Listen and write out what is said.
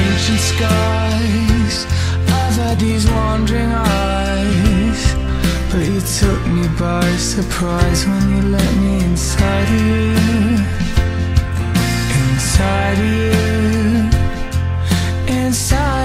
ancient skies. I've had these wandering eyes, but you took me by surprise when you let me inside of you, inside of you, inside.